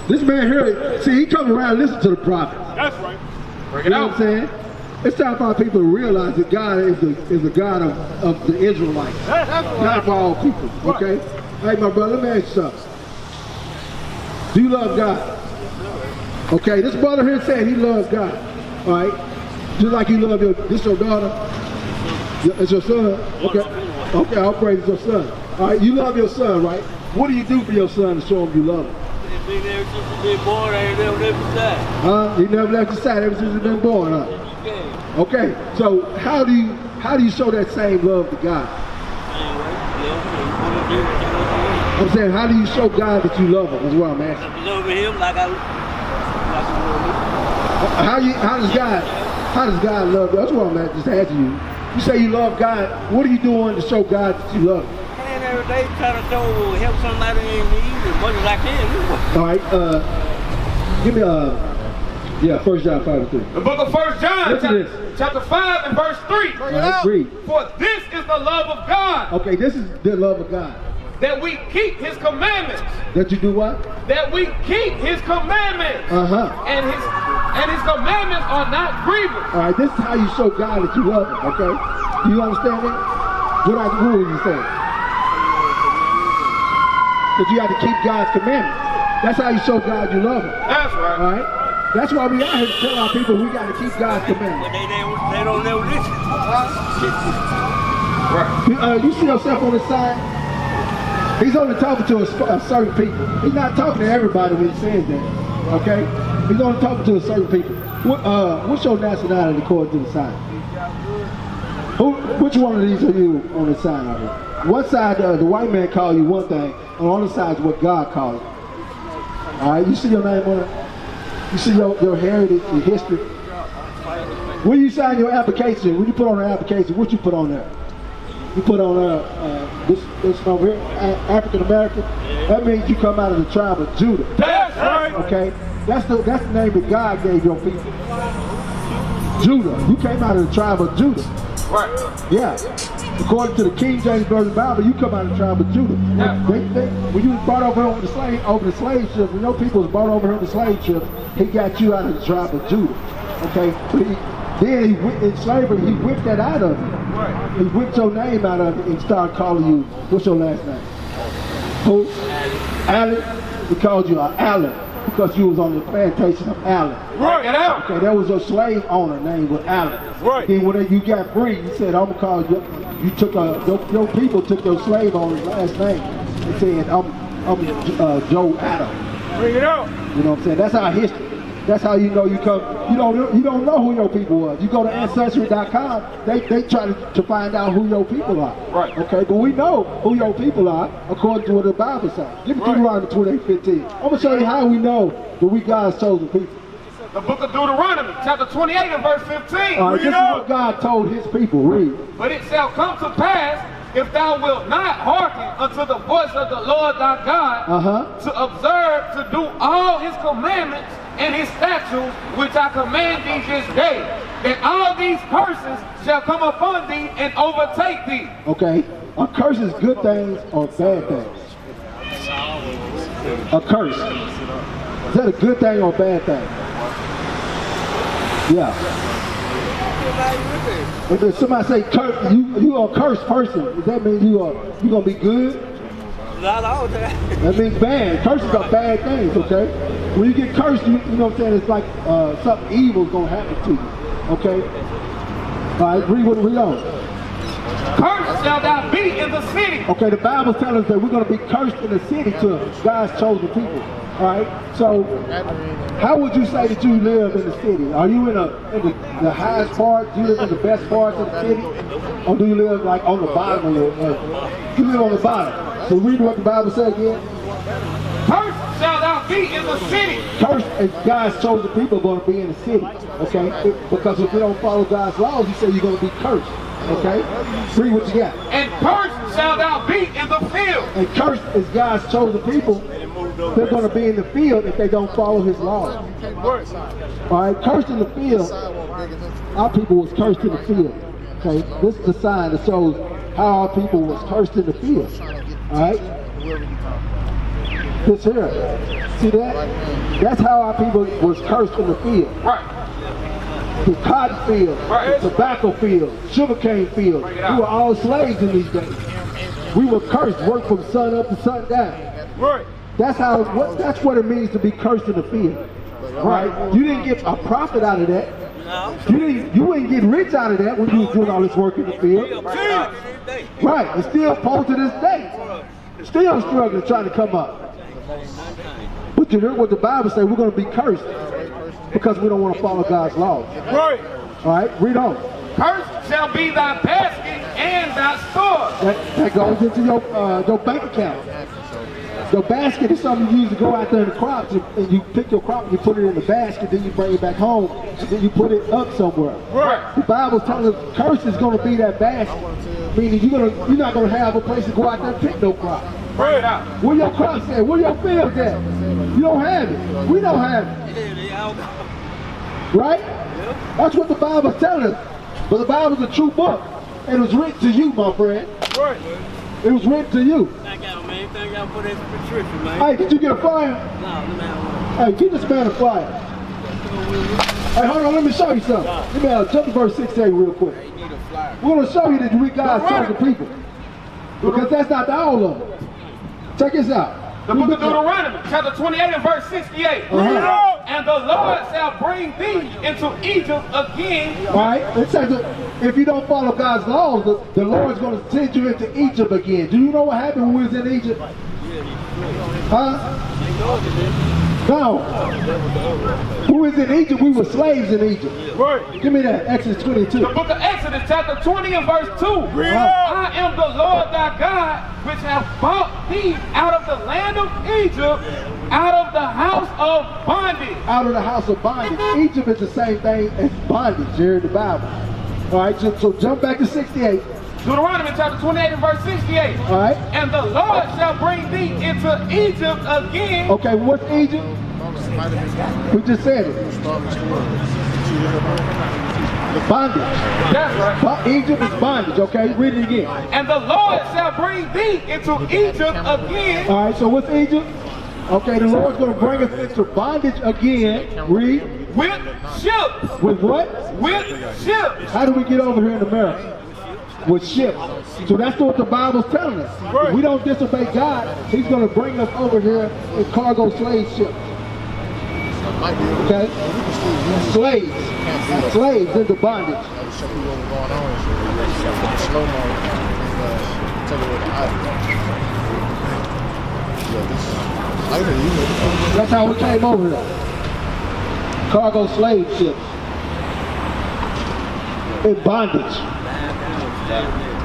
This man here, see, he comes around and listens to the prophets. That's right. Bring You it know out. what I'm saying? It's time for our people to realize that God is the God of the Israelites, not for all people, okay? Hey, my brother, let me ask you something. Do you love God? Okay, this brother here said he loves God, all right? Just like you love this your daughter? It's your son? Okay, okay, I'll praise your son. All right, you love your son, right? What do you do for your son to show him you love him? Been there since he's been born, I ain't never left his side. He never left your side ever since he's been born, huh? Okay, so how do you show that same love to God? I'm saying, how do you show God that you love him? That's what I'm asking. I love him like I love How does God love you? That's what I'm just asking you. You say you love God. What are you doing to show God that you love him? Man, every day try to help somebody in need as much as I can. All right, give me 1 John 5:3. The book of 1 John, chapter 5 and verse 3. Read. For this is the love of God. Okay, this is the love of God. That we keep his commandments. That you do what? That we keep his commandments. And his commandments are not grievous. All right, this is how you show God that you love him, okay? Do you understand that? What are you saying? That you have to keep God's commandments. That's how you show God you love him. That's right. All right? That's why we out here to tell our people we got to keep God's commandments. But they don't never listen. Right. You see yourself on the side? He's only talking to a certain people. He's not talking to everybody when he says that. Okay? He's only talking to a certain people. What's your nationality according to the sign? Which one of these are you on the sign out here? One side, the white man call you one thing, on the other side is what God calls you. All right? You see your name on it? You see your heritage, your history? When you sign your application, when you put on an application, what you put on there? You put on this over here, African American. That means you come out of the tribe of Judah. That's right. Okay, that's the name that God gave your people. Judah. You came out of the tribe of Judah. Right. Yeah. According to the King James Version Bible, you come out of the tribe of Judah. Yeah. When you was brought over the slave ship, when your people was brought over here on the slave ship, he got you out of the tribe of Judah. Okay. Then in slavery, he whipped that out of you. Right. He whipped your name out of it and started calling you, what's your last name? Who? Allen. He called you Allen because you was on the plantation of Allen. Right. Get out. Okay, that was your slave owner name was Allen. Right. Then when you got free, you said, I'm gonna call you. You took your people took your slave owner's last name and said, I'm Joe Adam. Bring it out. You know what I'm saying? That's our history. That's how you know you come. You don't know who your people was. You go to Ancestry.com, they try to find out who your people are. Right. Okay, but we know who your people are according to what the Bible says. Give me Deuteronomy 28:15. I'm gonna show you how we know that we God's chosen people. The book of Deuteronomy, chapter 28 and verse 15. All right, this is what God told his people. Read. But it shall come to pass, if thou wilt not hearken unto the voice of the Lord thy God, to observe to do all his commandments and his statutes, which I command thee this day, that all these curses shall come upon thee and overtake thee. Okay, a curse is good things or bad things? A curse. Is that a good thing or a bad thing? Yeah. If somebody say curse, you are a cursed person, does that mean you gonna be good? Not all the time. That means bad. Curses are bad things, okay? When you get cursed, you know what I'm saying, it's like something evil is gonna happen to you. Okay? All right, read on. Cursed shall thou be in the city. Okay, the Bible tells us that we're gonna be cursed in the city to God's chosen people. All right, so how would you say that you live in the city? Are you in the highest part? Do you live in the best parts of the city? Or do you live like on the bottom of the you live on the bottom. So read what the Bible says again. Cursed shall thou be in the city. Cursed and God's chosen people are going to be in the city. Okay? Because if you don't follow God's laws, he said you're going to be cursed. Okay? Read what you got. And cursed shall thou be in the field. And cursed is God's chosen people. They're going to be in the field if they don't follow his laws. All right, cursed in the field. Our people was cursed in the field. Okay, this is the sign that shows how our people was cursed in the field. All right. This here. See that? That's how our people was cursed in the field. Right. The cotton field, Right. the tobacco field, sugarcane field. We were all slaves in these days. We were cursed, worked from sun up to sundown. Right. That's what it means to be cursed in the field. Right? You didn't get a profit out of that. You didn't get rich out of that when you was doing all this work in the field. Right, and still poor to this day. Still struggling, trying to come up. But you hear what the Bible says, we're going to be cursed because we don't want to follow God's laws. Right. All right, read on. Cursed shall be thy basket and thy store. That goes into your bank account. Your basket is something you use to go out there in the crops, and you pick your crop and you put it in the basket, then you bring it back home, and then you put it up somewhere. Right. The Bible's telling us curse is going to be that basket, meaning you're not going to have a place to go out there and pick no crop. Right. Where your crops at? Where your fields at? You don't have it. We don't have it. Right? That's what the Bible's telling us. But the Bible's a true book. And it was written to you, my friend. Right. It was written to you. Thank y'all, man. Thank y'all for that prescription, man. Hey, did you get a flyer? No, Hey, get this man a flyer. Hey, hold on, let me show you something. Let me jump to verse 68 real quick. We're going to show you that we God's chosen people. Because that's not all of them. Check this out. The book of Deuteronomy, chapter 28 and verse 68. And the Lord shall bring thee into Egypt again. All right, it says that if you don't follow God's laws, the Lord's going to send you into Egypt again. Do you know what happened when we was in Egypt? Huh? No. When we was in Egypt, we were slaves in Egypt. Right. Give me that, Exodus 22. The book of Exodus, chapter 20 and verse 2. I am the Lord thy God, which have brought thee out of the land of Egypt, out of the house of bondage. Out of the house of bondage. Egypt is the same thing as bondage here in the Bible. All right, so jump back to 68. Deuteronomy chapter 28 and verse 68. All right. And the Lord shall bring thee into Egypt again. Okay, what's Egypt? We just said it. The bondage. That's right. Egypt is bondage, okay? Read it again. And the Lord shall bring thee into Egypt again. All right, so what's Egypt? Okay, the Lord's going to bring us into bondage again. Read. With ships. With what? With ships. How do we get over here in America? With ships. So that's what the Bible's telling us. If we don't disobey God, He's going to bring us over here in cargo slave ships. Okay? Slaves. Slaves into bondage. That's how we came over here. Cargo slave ships. In bondage.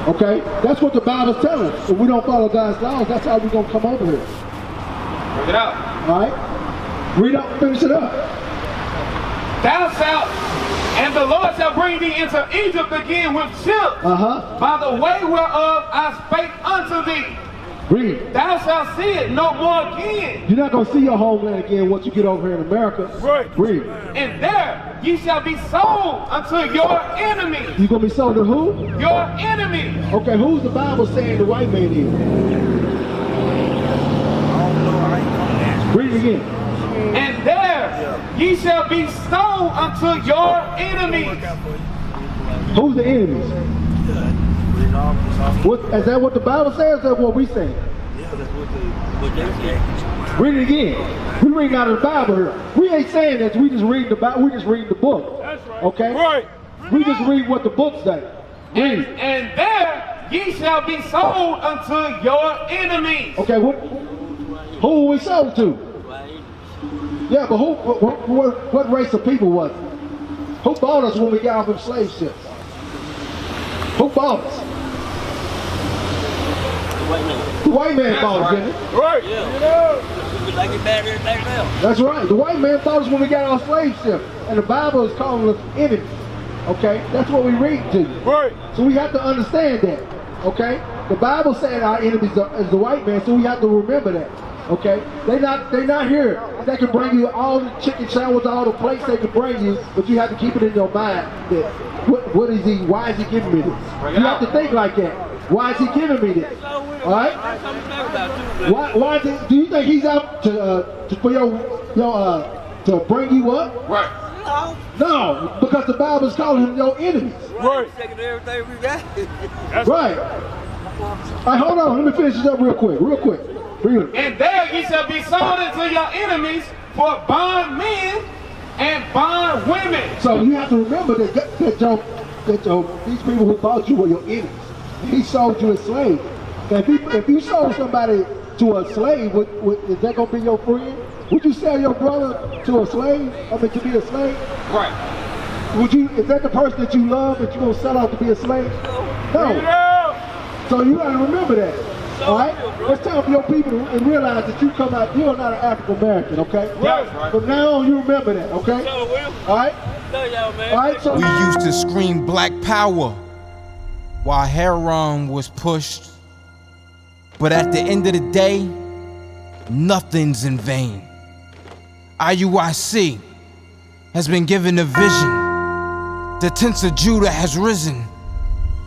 Okay? That's what the Bible's telling us. If we don't follow God's laws, that's how we're going to come over here. Bring it out. Alright? Read up, finish it up. Thou shalt, and the Lord shall bring thee into Egypt again with ships, by the way whereof I spake unto thee. Read. Thou shalt see it no more again. You're not going to see your homeland again once you get over here in America. Right. Read. And there ye shall be sold unto your enemies. You're going to be sold to who? Your enemies. Okay, who's the Bible saying the white man is? Read it again. And there ye shall be sold unto your enemies. Who's the enemies? Is that what the Bible says, or what we saying? Read it again. We reading out of the Bible here. We ain't saying that. We just reading the Bible. We just reading the book. That's right. Okay. Right. We just read what the book say. Read. And there ye shall be sold unto your enemies. Okay. Who were we sold to? Yeah, but what race of people was it? Who bought us when we got off of slave ships? Who bought us? The white man bought us, didn't it? Right. That's right. The white man bought us when we got off slave ships. And the Bible is calling us enemies. Okay? That's what we read to you. Right. So we have to understand that. Okay? The Bible said our enemies is the white man, so we have to remember that. Okay? They're not here. They can bring you all the chicken sandwich, all the plates they can bring you, but you have to keep it in your mind that what is he, why is he giving me this? You have to think like that. Why is he giving me this? All right? Why do you think he's out to bring you up? Right. No, because the Bible's calling him your enemies. Right. Taking everything we got. Right. All right, hold on. Let me finish this up real quick. Read it. And there ye shall be sold into your enemies for bond men and bond women. So you have to remember that these people who bought you were your enemies. He sold you as slaves. If you sold somebody to a slave, is that going to be your friend? Would you sell your brother to a slave? I mean, to be a slave? Right. Is that the person that you love that you're going to sell out to be a slave? No. So you got to remember that. All right? It's time for your people to realize that you're not an African American, okay? Right. From now on, you remember that, okay? All right? All right, so we used to scream black power while heroin was pushed. But at the end of the day, nothing's in vain. IUIC has been given a vision. The tents of Judah has risen.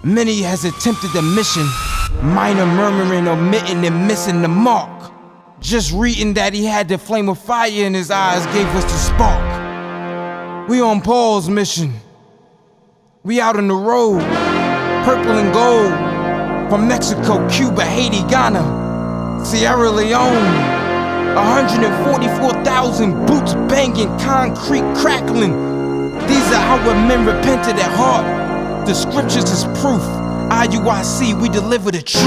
Many has attempted the mission. Minor murmuring, omitting, and missing the mark. Just reading that he had the flame of fire in his eyes gave us the spark. We on Paul's mission. We out on the road, purple and gold. From Mexico, Cuba, Haiti, Ghana, Sierra Leone. 144,000 boots banging, concrete crackling. These are how men repented at heart. The scriptures is proof. IUIC, we deliver the truth.